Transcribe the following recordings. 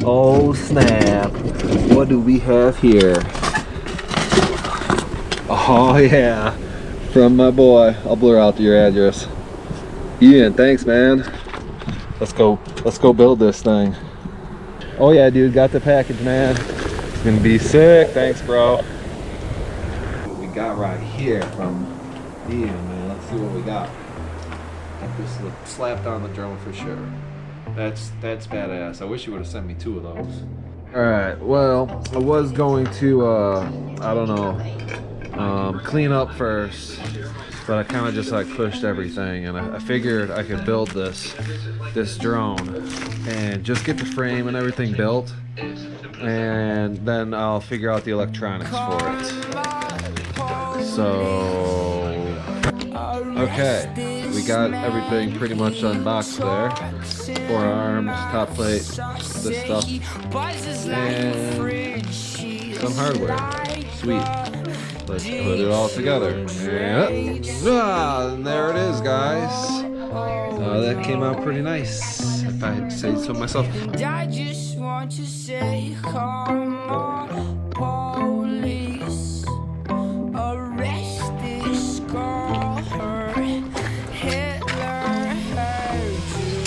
Oh snap. What do we have here? Oh yeah. From my boy. I'll blur out your address. Ian, thanks man. Let's go build this thing. Oh yeah, dude, got the package, man. It's gonna be sick. Thanks, bro. What we got right here from Ian, man. Let's see what we got. Got this slapped on the drone for sure. That's badass. I wish you would have sent me 2 of those. Alright, well, I was going to I don't know, clean up first, but I kind of just like pushed everything, and I figured I could build this drone and just get the frame and everything built, and then I'll figure out the electronics for it. So okay, we got everything pretty much unboxed there. 4 arms, top plate, this stuff, and some hardware. Sweet. Let's put it all together. And there it is, guys. That came out pretty nice, if I say so myself. I just want to say, come on, police, arrest this girl. Hitler hurt you.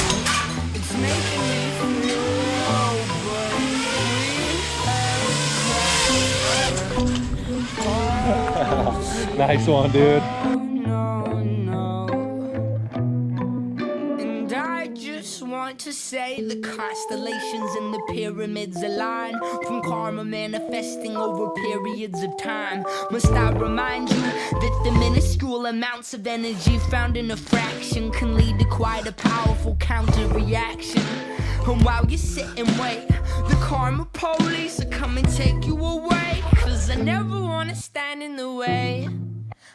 It's making me feel low, but we have nice one, dude. To say the constellations and the pyramids align, from karma manifesting over periods of time. Must I remind you that the minuscule amounts of energy found in a fraction can lead to quite a powerful counter reaction? And while you sit and wait, the karma police will come and take you away. Cause I never wanna stand in the way.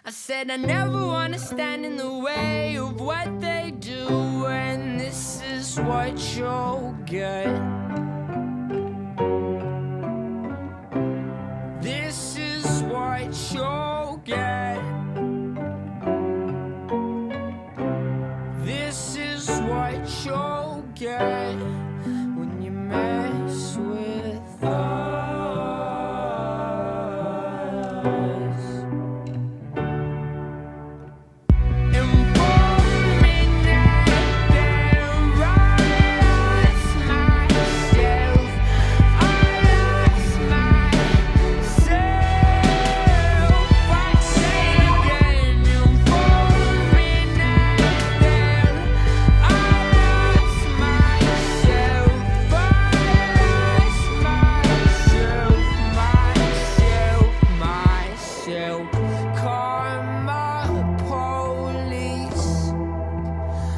I said I never wanna stand in the way of what they do, and this is what you'll get. This is what you'll get. This is what you'll get when you mess with us.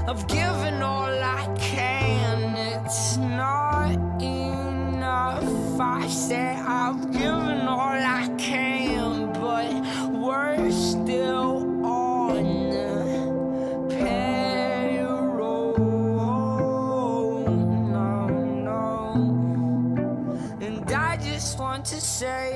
I've given all I can, it's not enough. I say I've given all I can, but we're still on the payroll. No, no. And I just want to say